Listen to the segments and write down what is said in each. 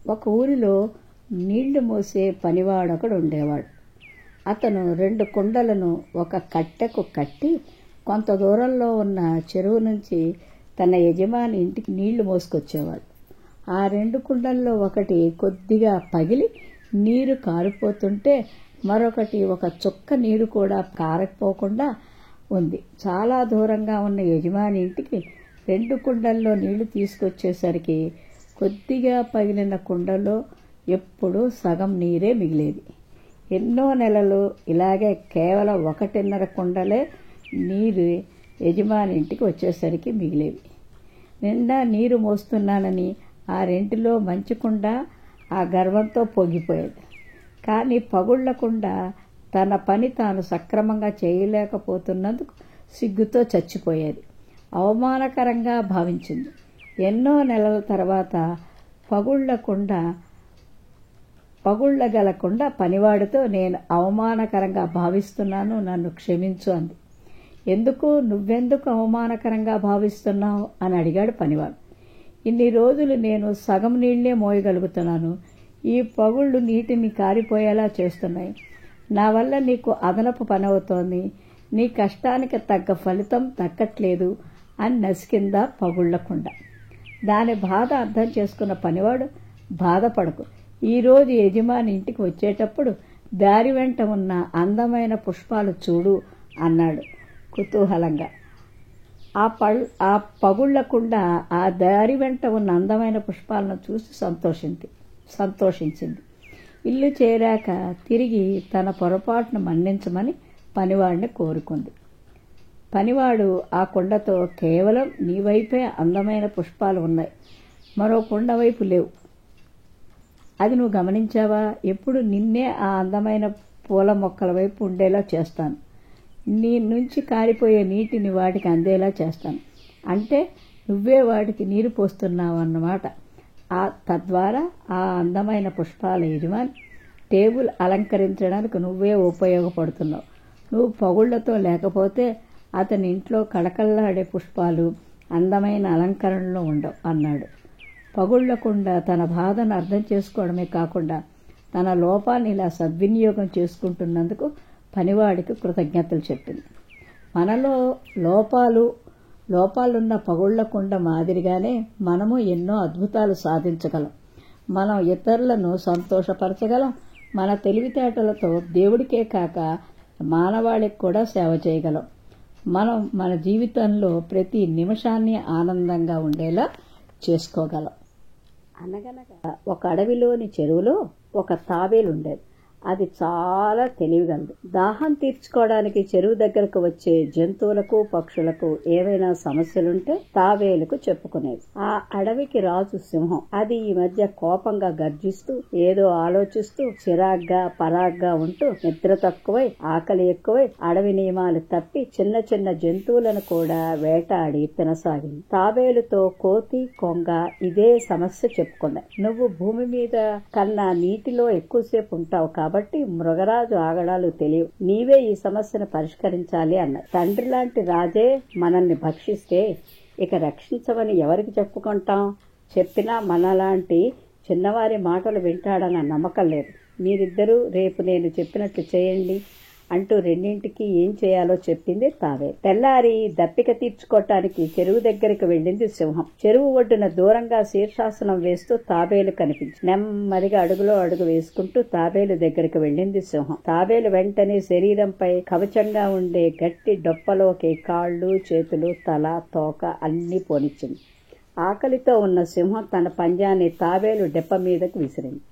ఒక ఊరిలో నీళ్లు మోసే పనివాడొకడు ఉండేవాడు. అతను 2 కుండలను ఒక కట్టెకు కట్టి కొంత దూరంలో ఉన్న చెరువు నుంచి తన యజమాని ఇంటికి నీళ్లు మోసుకొచ్చేవాడు. ఆ 2 కుండల్లో ఒకటి కొద్దిగా పగిలి నీరు కారిపోతుంటే మరొకటి ఒక చుక్క నీరు కూడా కారకపోకుండా ఉంది. చాలా దూరంగా ఉన్న యజమాని ఇంటికి 2 కుండల్లో నీళ్లు తీసుకొచ్చేసరికి కొద్దిగా పగిలిన కుండలో ఎప్పుడూ సగం నీరే మిగిలేది. ఎన్నో నెలలు ఇలాగే కేవలం 1.5 కుండలే నీరు యజమాని ఇంటికి వచ్చేసరికి మిగిలేవి. నిండా నీరు మోస్తున్నానని ఆ 2లో మంచి కుండ ఆ గర్వంతో పొంగిపోయేది. కానీ పగుళ్లకుండా తన పని తాను సక్రమంగా చేయలేకపోతున్నందుకు సిగ్గుతో చచ్చిపోయేది. అవమానకరంగా భావించింది. ఎన్నో నెలల తర్వాత పగుళ్లగలకుండా పనివాడితో, నేను అవమానకరంగా భావిస్తున్నాను, నన్ను క్షమించు అంది. నువ్వెందుకు అవమానకరంగా భావిస్తున్నావు అని అడిగాడు పనివాడు. ఇన్ని రోజులు నేను సగం నీళ్లే మోయగలుగుతున్నాను. ఈ పగుళ్లు నీటిని కారిపోయేలా చేస్తున్నాయి. నా వల్ల నీకు అదనపు పని అవుతోంది. నీ కష్టానికి తగ్గ ఫలితం దక్కట్లేదు అని నసికిందా పగుళ్లకుండా. దాని బాధ అర్థం చేసుకున్న పనివాడు, బాధపడకు, ఈరోజు యజమాని ఇంటికి వచ్చేటప్పుడు దారి వెంట ఉన్న అందమైన పుష్పాలు చూడు అన్నాడు కుతూహలంగా. ఆ పగుళ్లకుండా ఆ దారి వెంట ఉన్న అందమైన పుష్పాలను చూసి సంతోషించింది. ఇల్లు చేరాక తిరిగి తన పొరపాటును మన్నించమని పనివాడిని కోరుకుంది. పనివాడు ఆ కుండతో, కేవలం నీ వైపే అందమైన పుష్పాలు ఉన్నాయి, మరో కుండ వైపు లేవు. అది నువ్వు గమనించావా? ఎప్పుడు నిన్నే ఆ అందమైన పూల మొక్కల వైపు ఉండేలా చేస్తాను. నీ నుంచి కారిపోయే నీటిని వాటికి అందేలా చేస్తాను. అంటే నువ్వే వాటికి నీరు పోస్తున్నావు అన్నమాట. తద్వారా ఆ అందమైన పుష్పాల యజమాని టేబుల్ అలంకరించడానికి నువ్వే ఉపయోగపడుతున్నావు. నువ్వు పగుళ్లతో లేకపోతే అతని ఇంట్లో కళకళలాడే పుష్పాలు అందమైన అలంకరణలో ఉండవు అన్నాడు. పగుళ్లకుండా తన బాధను అర్థం చేసుకోవడమే కాకుండా తన లోపాన్ని ఇలా సద్వినియోగం చేసుకుంటున్నందుకు పనివాడికి కృతజ్ఞతలు చెప్పింది. మనలో లోపాలున్న పగుళ్లకుండ మాదిరిగానే మనము ఎన్నో అద్భుతాలు సాధించగలం. మనం ఇతరులను సంతోషపరచగలం. మన తెలివితేటలతో దేవుడికే కాక మానవాళికి కూడా సేవ చేయగలం. మనం మన జీవితంలో ప్రతి నిమిషాన్ని ఆనందంగా ఉండేలా చేసుకోగలం. అనగనగా ఒక అడవిలోని చెరువులో ఒక తాబేలుండేది. అది చాలా తెలివిగలది. దాహం తీర్చుకోవడానికి చెరువు దగ్గరకు వచ్చే జంతువులకు, పక్షులకు ఏవైనా సమస్యలుంటే తాబేలుకు చెప్పుకునేది. ఆ అడవికి రాజు సింహం. అది ఈ మధ్య కోపంగా గర్జిస్తూ, ఏదో ఆలోచిస్తూ, చిరాగ్గా పరాగ్గా ఉంటూ, నిద్ర తక్కువై, ఆకలి ఎక్కువై, అడవి నియమాలు తప్పి చిన్న చిన్న జంతువులను కూడా వేటాడి తినసాగింది. తాబేలుతో కోతి, కొంగ ఇదే సమస్య చెప్పుకున్నాయి. నువ్వు భూమి మీద కన్నా నీటిలో ఎక్కువసేపు ఉంటావు కాబట్టి మృగరాజు ఆగడాలు తెలియవు. నీవే ఈ సమస్యను పరిష్కరించాలి అన్నారు. తండ్రి లాంటి రాజే మనల్ని భక్షిస్తే ఇక రక్షించమని ఎవరికి చెప్పుకుంటాం? చెప్పినా మనలాంటి చిన్నవారి మాటలు వింటాడన్న నమ్మకం లేదు. మీరిద్దరూ రేపు నేను చెప్పినట్లు చేయండి అంటూ రెండింటికి ఏం చేయాలో చెప్పింది తాబేలు. తెల్లారి దప్పిక తీర్చుకోవటానికి చెరువు దగ్గరికి వెళ్ళింది సింహం. చెరువు ఒడ్డున దూరంగా శీర్షాసనం వేస్తూ తాబేలు కనిపించింది. నెమ్మదిగా అడుగులో అడుగు వేసుకుంటూ తాబేలు దగ్గరికి వెళ్ళింది సింహం. తాబేలు వెంటనే శరీరంపై కవచంగా ఉండే గట్టి డొప్పలోకి కాళ్ళు, చేతులు, తల, తోక అన్నీ పోనిచ్చింది. ఆకలితో ఉన్న సింహం తన పంజాన్ని తాబేలు డెప్ప మీదకు విసిరింది.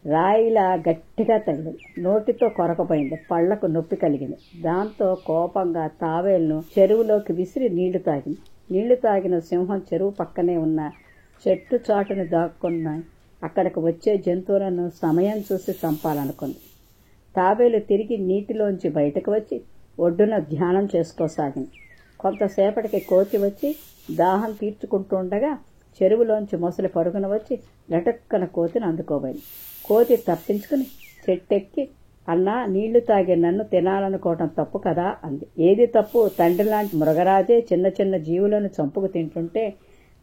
రాయిలా గట్టిగా తగిలింది. నోటితో కొరకపోయింది. పళ్లకు నొప్పి కలిగింది. దాంతో కోపంగా తాబేలును చెరువులోకి విసిరి నీళ్లు తాగిన సింహం చెరువు పక్కనే ఉన్న చెట్టు చాటును దాక్కున్న అక్కడికి వచ్చే జంతువులను సమయం చూసి చంపాలనుకుంది. తాబేలు తిరిగి నీటిలోంచి బయటకు వచ్చి ఒడ్డున ధ్యానం చేసుకోసాగింది. కొంతసేపటికి కోతి వచ్చి దాహం తీర్చుకుంటుండగా చెరువులోంచి మొసలి పరుగున వచ్చి లటక్కన కోతిని అందుకోబోయింది. కోతి తప్పించుకుని చెట్టెక్కి, అన్నా, నీళ్లు తాగే నన్ను తినాలనుకోవటం తప్పు కదా అంది. ఏది తప్పు? తండ్రి లాంటి మృగరాజే చిన్న చిన్న జీవులను చంపుకు తింటుంటే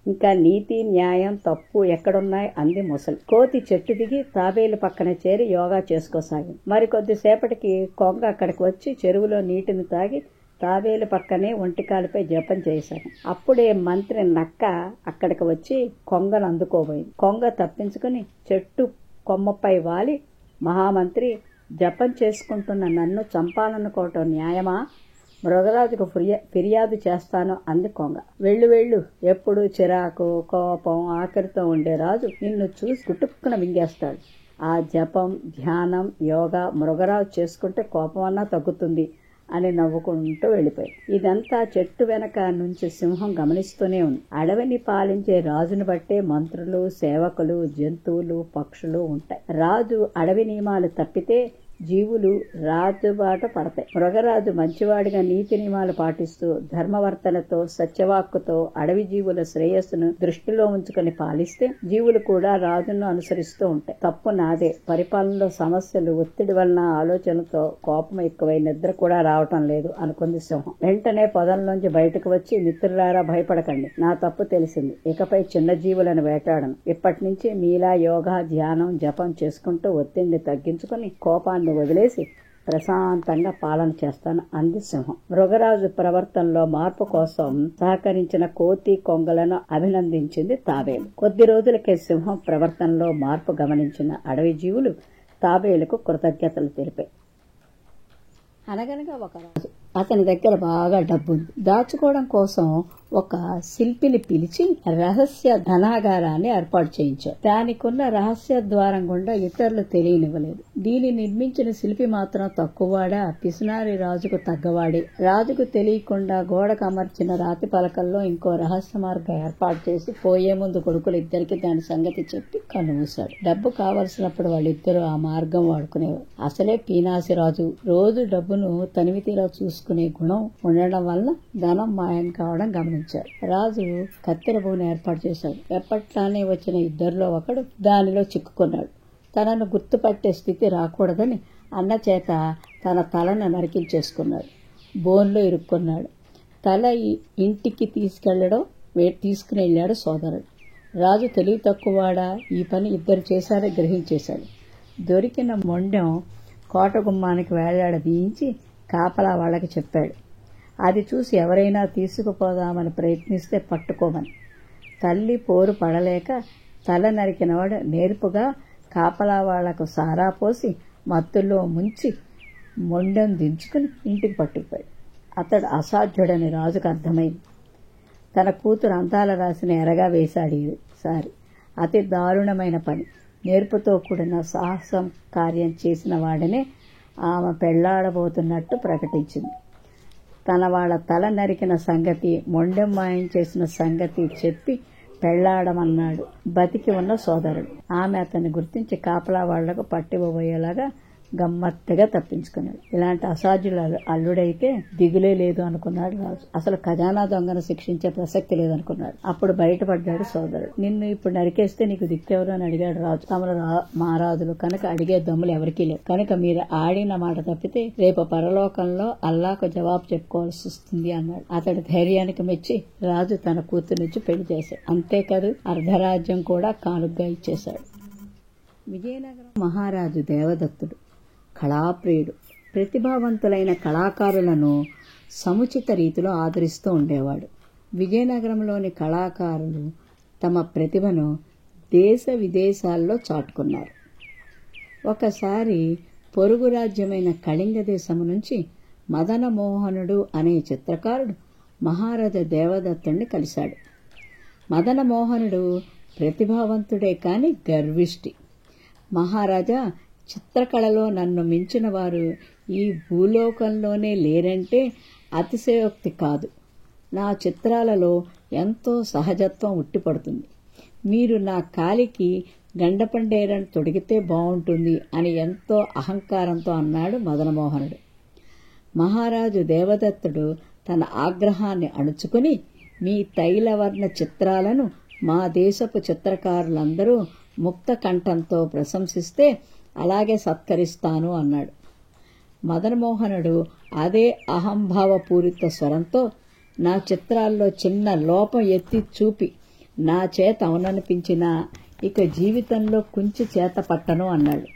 ఇంకా నీతి న్యాయం తప్పు ఎక్కడున్నాయి అంది ముసలి. కోతి చెట్టు దిగి తాబేలు పక్కన చేరి యోగా చేసుకోసాగింది. మరికొద్దిసేపటికి కొంగ అక్కడికి వచ్చి చెరువులో నీటిని తాగి తాబేలు పక్కనే ఒంటికాలిపై జపం చేశాను. అప్పుడే మంత్రి నక్క అక్కడికి వచ్చి కొంగను అందుకోబోయింది. కొంగ తప్పించుకుని చెట్టు కొమ్మపై వాలి, మహామంత్రి, జపం చేసుకుంటున్న నన్ను చంపాలనుకోవటం న్యాయమా? మృగరాజుకు ఫిర్యాదు చేస్తాను అంది కొంగ. వెళ్ళు, ఎప్పుడు చిరాకు కోపం ఆఖరితో ఉండే రాజు నిన్ను చూసి గుటుక్కున మింగేస్తాడు. ఆ జపం ధ్యానం యోగా మృగరాజు చేసుకుంటే కోపమన్నా తగ్గుతుంది అని నవ్వుకుంటూ వెళ్ళిపోయి. ఇదంతా చెట్టు వెనక నుంచి సింహం గమనిస్తూనే ఉంది. అడవిని పాలించే రాజును బట్టే మంత్రులు, సేవకులు, జంతువులు, పక్షులు ఉంటాయి. రాజు అడవి నియమాలు తప్పితే జీవులు రాజుబాట పడతాయి. మృగరాజు మంచివాడిగా నీతి నియమాలు పాటిస్తూ ధర్మవర్తనతో సత్యవాక్కుతో అడవి జీవుల శ్రేయస్సును దృష్టిలో ఉంచుకొని పాలిస్తే జీవులు కూడా రాజును అనుసరిస్తూ ఉంటాయి. తప్పు నాదే. పరిపాలనలో సమస్యలు, ఒత్తిడి వలన ఆలోచనతో కోపం ఎక్కువై నిద్ర కూడా రావటం లేదు అనుకుంది సింహం. వెంటనే పొదల్లోంచి బయటకు వచ్చి, మిత్రులారా భయపడకండి, నా తప్పు తెలిసింది. ఇకపై చిన్న జీవులను వేటాడను. ఇప్పటి నుంచి మీలా యోగా ధ్యానం జపం చేసుకుంటూ ఒత్తిడిని తగ్గించుకుని కోపాన్ని వదిలేసి ప్రశాంతంగా పాలన చేస్తాను అంది సింహం. మృగరాజు ప్రవర్తనలో మార్పు కోసం సహకరించిన కోతి కొంగలను అభినందించింది తాబేలు. కొద్ది రోజులకే సింహం ప్రవర్తనలో మార్పు గమనించిన అడవి జీవులు తాబేలుకు కృతజ్ఞతలు తెలిపాయి. అనగనగా ఒక రాజు, అతని దగ్గర బాగా డబ్బుంది. దాచుకోవడం కోసం ఒక శిల్పిని పిలిచి రహస్య ధనాగారాన్ని ఏర్పాటు చేయించాడు. దానికున్న రహస్య ద్వారం గుండా ఇతరులు తెలియనివ్వలేదు. దీన్ని నిర్మించిన శిల్పి మాత్రం తక్కువవాడా, పిసినారి రాజుకు తగ్గవాడే. రాజుకు తెలియకుండా గోడకు అమర్చిన రాతి పలకల్లో ఇంకో రహస్య మార్గం ఏర్పాటు చేసి పోయే ముందు కొడుకులు ఇద్దరికి దాని సంగతి చెప్పి కన్నుమూశాడు. డబ్బు కావలసినప్పుడు వాళ్ళిద్దరూ ఆ మార్గం వాడుకునేవారు. అసలే పీనాసి రాజు రోజు డబ్బును తనివి తీరా చూసుకునే గుణం ఉండడం వల్ల ధనం మాయం కావడం గమనించాడు. రాజు కత్తెర బోను ఏర్పాటు చేశాడు. ఎప్పట్లానే వచ్చిన ఇద్దరిలో ఒకడు దానిలో చిక్కుకున్నాడు. తనను గుర్తుపట్టే స్థితి రాకూడదని అన్న చేత తన తలను నరికించేసుకున్నాడు. బోన్లో ఇరుక్కున్నాడు. తల ఇంటికి తీసుకుని వెళ్ళాడు సోదరుడు. రాజు తెలివి తక్కువవాడా, ఈ పని ఇద్దరు చేశారని గ్రహించేశాడు. దొరికిన మొండెం కోట గుమ్మానికి వేలాడదీయించి కాపలా వాళ్ళకి చెప్పాడు. అది చూసి ఎవరైనా తీసుకుపోదామని ప్రయత్నిస్తే పట్టుకోమని. తల్లి పోరు పడలేక తల నరికినవాడు నేర్పుగా కాపలా వాళ్లకు సారా పోసి మత్తుల్లో ముంచి మొండెం దించుకుని ఇంటికి పట్టుకుపోయాడు. అతడు అసాధ్యుడని రాజుకు అర్థమైంది. తన కూతురు అందాల రాసిన ఎరగా వేశాడు ఈసారి. అతి దారుణమైన పని. నేర్పుతో కూడిన సాహసం కార్యం చేసిన వాడినే ఆమె పెళ్లాడబోతున్నట్టు ప్రకటించింది. తన వాళ్ళ తల నరికిన సంగతి, మొండెం మాయం చేసిన సంగతి చెప్పి పెళ్లాడమన్నాడు బతికి ఉన్న సోదరుడు. ఆమె అతన్ని గుర్తించి కాపలా వాళ్లకు పట్టివ్వబోయేలాగా గమ్మత్తుగా తప్పించుకున్నాడు. ఇలాంటి అసాధ్యుల అల్లుడైతే దిగులే లేదు అనుకున్నాడు రాజు. అసలు ఖజానా దొంగను శిక్షించే ప్రసక్తి లేదనుకున్నాడు. అప్పుడు బయటపడ్డాడు సోదరుడు. నిన్ను ఇప్పుడు నరికేస్తే నీకు దిక్కెవరు అని అడిగాడు రాజు. తమరు మహారాజులు కనుక అడిగే దమ్ములు ఎవరికీ లేవు. కనుక మీరు ఆడిన మాట తప్పితే రేపు పరలోకంలో అల్లాకు జవాబు చెప్పుకోవాల్సి వస్తుంది అన్నాడు. అతడి ధైర్యానికి మెచ్చి రాజు తన కూతురునిచ్చి పెళ్లి చేశాడు. అంతేకాదు అర్ధరాజ్యం కూడా కానుగ్గా ఇచ్చేశాడు. విజయనగరం మహారాజు దేవదత్తుడు కళాప్రియుడు. ప్రతిభావంతులైన కళాకారులను సముచిత రీతిలో ఆదరిస్తూ ఉండేవాడు. విజయనగరంలోని కళాకారులు తమ ప్రతిభను దేశ విదేశాల్లో చాటుకున్నారు. ఒకసారి పొరుగు రాజ్యమైన కళింగ దేశము నుంచి మదనమోహనుడు అనే చిత్రకారుడు మహారాజా దేవదత్తుడిని కలిశాడు. మదనమోహనుడు ప్రతిభావంతుడే కాని గర్విష్టి. మహారాజా, చిత్రకళలో నన్ను మించిన వారు ఈ భూలోకంలోనే లేరంటే అతిశయోక్తి కాదు. నా చిత్రాలలో ఎంతో సహజత్వం ఉట్టిపడుతుంది. మీరు నా కాలికి గండపండేరని తొడిగితే బాగుంటుంది అని ఎంతో అహంకారంతో అన్నాడు మదనమోహనుడు. మహారాజు దేవదత్తుడు తన ఆగ్రహాన్ని అణుచుకుని, మీ తైలవర్ణ చిత్రాలను మా దేశపు చిత్రకారులందరూ ముక్త కంఠంతో ప్రశంసిస్తే అలాగే సత్కరిస్తాను అన్నాడు. మదనమోహనుడు అదే అహంభావపూరిత స్వరంతో, నా చిత్రాల్లో చిన్న లోపం ఎత్తి చూపి నా చేత అవుననిపించినా ఇక జీవితంలో కుంచి చేత పట్టను అన్నాడు.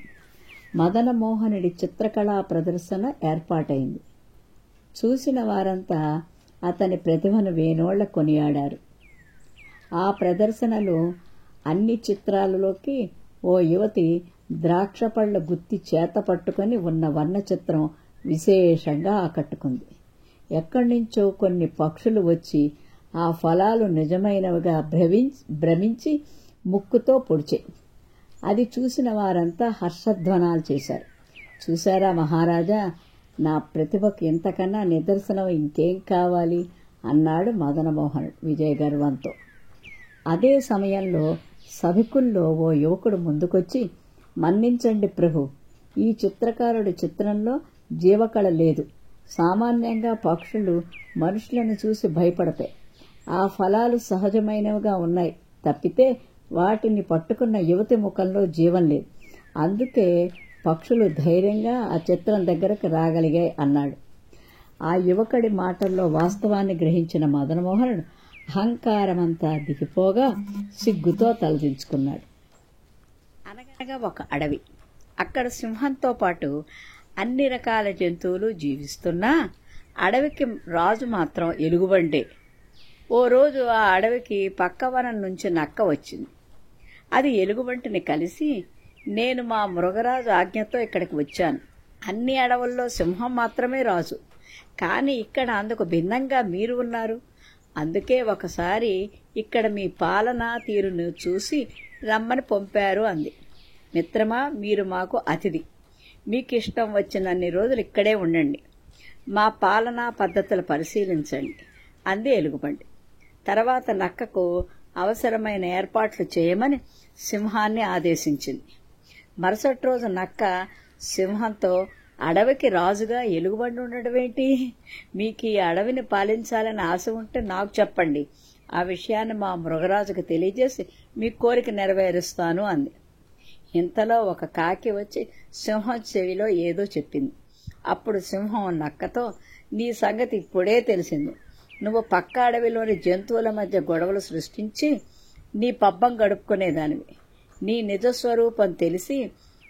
మదనమోహనుడి చిత్రకళా ప్రదర్శన ఏర్పాటైంది. చూసిన వారంతా అతని ప్రతిభను వేనోళ్ల కొనియాడారు. ఆ ప్రదర్శనలో అన్ని చిత్రాలలోకి ఓ యువతి ద్రాక్షపళ్ల గుత్తి చేత పట్టుకుని ఉన్న వర్ణ చిత్రం విశేషంగా ఆకట్టుకుంది. ఎక్కడి నుంచో కొన్ని పక్షులు వచ్చి ఆ ఫలాలు నిజమైనవిగా భ్రమించి ముక్కుతో పొడిచాయి. అది చూసిన వారంతా హర్షధ్వానాలు చేశారు. చూశారా మహారాజా, నా ప్రతిభకు ఇంతకన్నా నిదర్శనం ఇంకేం కావాలి అన్నాడు మదనమోహనుడు విజయగర్వంతో. అదే సమయంలో సభికుల్లో ఓ యువకుడు ముందుకొచ్చి, మన్నించండి ప్రభు, ఈ చిత్రకారుడి చిత్రంలో జీవకళ లేదు. సామాన్యంగా పక్షులు మనుషులను చూసి భయపడతాయి. ఆ ఫలాలు సహజమైనవిగా ఉన్నాయి తప్పితే వాటిని పట్టుకున్న యువతి ముఖంలో జీవం లేదు. అందుకే పక్షులు ధైర్యంగా ఆ చిత్రం దగ్గరకు రాగలిగాయి అన్నాడు. ఆ యువకుడి మాటల్లో వాస్తవాన్ని గ్రహించిన మదనమోహనుడు అహంకారమంతా దిగిపోగా సిగ్గుతో తలదించుకున్నాడు. అనగనగా ఒక అడవి. అక్కడ సింహంతో పాటు అన్ని రకాల జంతువులు జీవిస్తున్నా అడవికి రాజు మాత్రం ఎలుగుబంటే. ఓ రోజు ఆ అడవికి పక్క వనం నుంచి నక్క వచ్చింది. అది ఎలుగుబంటిని కలిసి, నేను మా మృగరాజు ఆజ్ఞతో ఇక్కడికి వచ్చాను. అన్ని అడవుల్లో సింహం మాత్రమే రాజు, కానీ ఇక్కడ అందుకు భిన్నంగా మీరు ఉన్నారు. అందుకే ఒకసారి ఇక్కడ మీ పాలనా తీరును చూసి రమ్మని పంపారు అంది. మిత్రమా, మీరు మాకు అతిథి. మీకు ఇష్టం వచ్చినన్ని రోజులు ఇక్కడే ఉండండి. మా పాలనా పద్ధతులు పరిశీలించండి అంది ఎలుగుబంటి. తర్వాత నక్కకు అవసరమైన ఏర్పాట్లు చేయమని సింహాన్ని ఆదేశించింది. మరుసటి రోజు నక్క సింహంతో, అడవికి రాజుగా ఎలుగుబంటి ఉండడమేంటి? మీకు ఈ అడవిని పాలించాలని ఆశ ఉంటే నాకు చెప్పండి. ఆ విషయాన్ని మా మృగరాజుకు తెలియజేసి మీ కోరిక నెరవేరుస్తాను అంది. ఇంతలో ఒక కాకి వచ్చి సింహం చెవిలో ఏదో చెప్పింది. అప్పుడు సింహం నక్కతో, నీ సంగతి ఇప్పుడే తెలిసింది. నువ్వు పక్క అడవిలోని జంతువుల మధ్య గొడవలు సృష్టించి నీ పబ్బం గడుపుకునేదానివి. నీ నిజస్వరూపం తెలిసి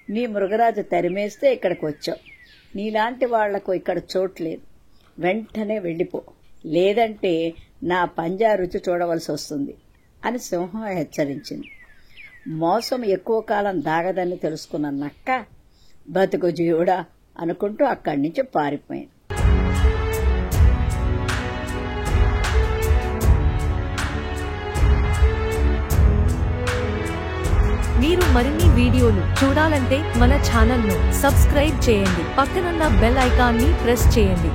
నీ మృగరాజు తరిమేస్తే ఇక్కడికి వచ్చావు. నీలాంటి వాళ్లకు ఇక్కడ చోట్లేదు. వెంటనే వెళ్ళిపో, లేదంటే నా పంజా రుచి చూడవలసి వస్తుంది అని సింహం హెచ్చరించింది. మోసం ఎక్కువ కాలం దాగదని తెలుసుకున్న నక్క, బతుకు జీవుడా అనుకుంటూ అక్కడి నుంచి పారిపోయింది. మీరు మరిన్ని వీడియోలు చూడాలంటే మన ఛానల్ను సబ్స్క్రైబ్ చేయండి. పక్కనున్న బెల్ ఐకాన్ని ప్రెస్ చేయండి.